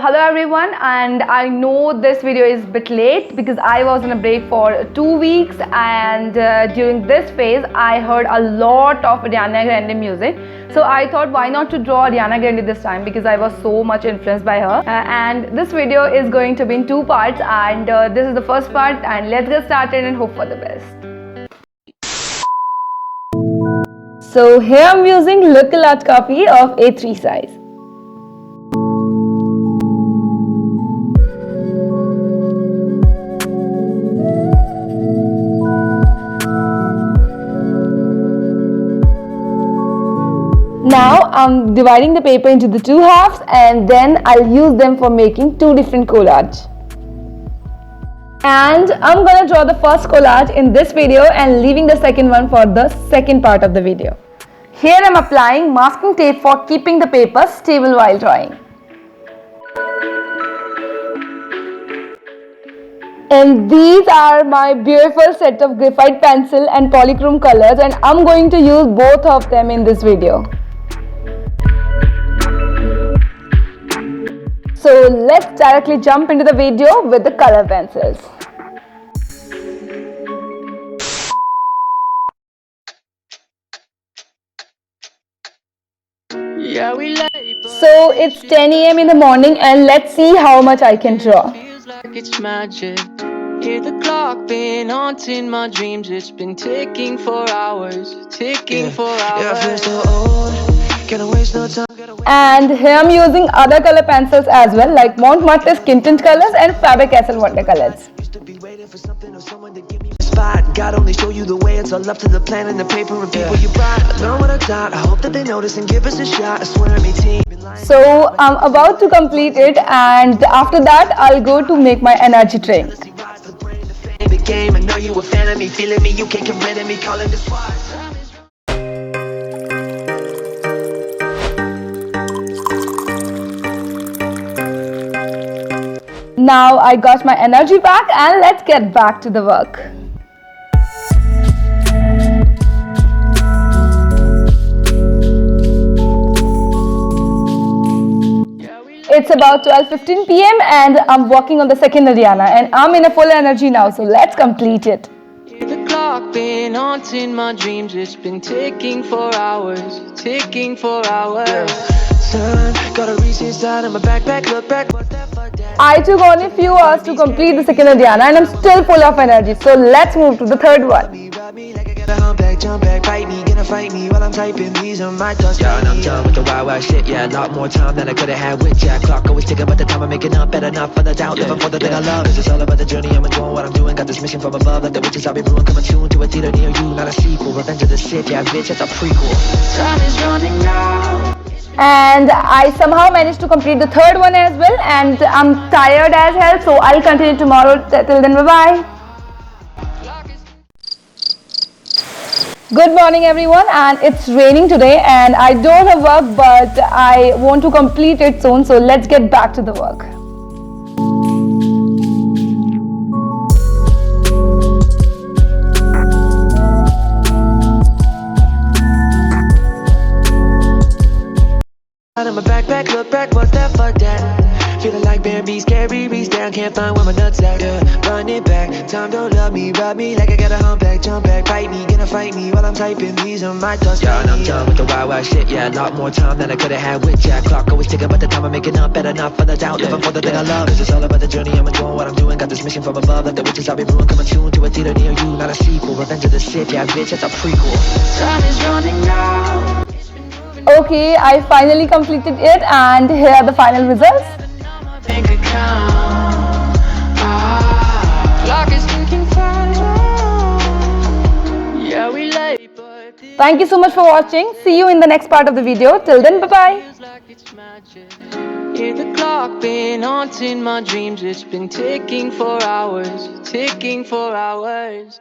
hello everyone, and I know this video is a bit late because I was on a break for 2 weeks, and during this phase I heard a lot of Ariana Grande music. So I thought, why not to draw Ariana Grande this time, because I was so much influenced by her. And this video is going to be in 2 parts, and this is the first part, and let's get started and hope for the best. So here I'm using local art copy of A3 size. Now I'm dividing the paper into the 2 halves, and then I'll use them for making 2 different collages. And I'm gonna draw the first collage in this video and leaving the second one for the second part of the video. Here I'm applying masking tape for keeping the paper stable while drawing. And these are my beautiful set of graphite pencil and polychrome colors, and I'm going to use both of them in this video. So let's directly jump into the video with the color pencils. So it's 10 AM in the morning, and let's see how much I can draw. It's magic. Hear the clock been haunting my dreams. It's been ticking for hours, ticking for hours. Yeah, I feel so old. Can't waste no time. And here I'm using other color pencils as well, like Montmartre skin tint colors and Faber-Castell watercolors. God only show you the way, it's all up to the plan and the paper and people you buy. I learn what I got, I hope that they notice and give us a shot. I swear I'm 18. So I'm about to complete it, and after that I'll go to make my energy drink. I know you a fan of me, feeling me, you can't get rid of me, calling this why. Now I got my energy back, and let's get back to the work. It's about 12:15 PM and I'm working on the second Ariana, and I'm in a full energy now, so let's complete it. The clock been haunting my dreams. It's been ticking for hours, ticking for hours. Son, got a reach inside of my backpack, look back, what the fuck that? I took only a few hours to complete the second Ariana, and I'm still full of energy, so let's move to the third one. Jump back, bite me, gonna fight me while I'm typing. These are my thoughts. Yeah, and I'm done with the wild shit. Yeah, a lot more time than I could've had with Jack. Clock always ticking, but the time I'm making up better not for the doubt. Living for the thing I love. It's just all about the journey. I'm enjoying what I'm doing. Got this mission from above, like the witches I'll be brewing. Coming soon to a theater near you. Not a sequel. Revenge of the Sith. Yeah, bitch, it's a prequel. Time is running out. And I somehow managed to complete the third one as well, and I'm tired as hell, so I'll continue tomorrow. Till then, bye bye. Good morning everyone, and it's raining today and I don't have work, but I want to complete it soon, so let's get back to the work. Out of my backpack, look back, what the fuck that? Feeling like Bambi, scary, reach down, can't find where my nuts at. Yeah, run it back, time don't love me, rub me like I got a humpback, jump back, bite me, gonna fight me while I'm typing. These are my thoughts. Yeah, and I'm done with the wild shit. Yeah, a lot more time than I could've had with Jack. Clock always ticking, but the time I'm making up better not for the doubt. Living for the thing I love. It's just all about the journey. I'm enjoying what I'm doing. Got this mission from above, like the witches I'll be brewing. Coming soon to a theater near you. Not a sequel. Revenge of the Sith. Yeah, bitch, it's a prequel. Time is running out. Okay, I finally completed it, and here are the final results. Bank account. Clock is ticking fast. Yeah, we late, but Thank you so much for watching. See you in the next part of the video. Till then, bye bye. Hear the clock been haunting my dreams. It's been ticking for hours, ticking for hours.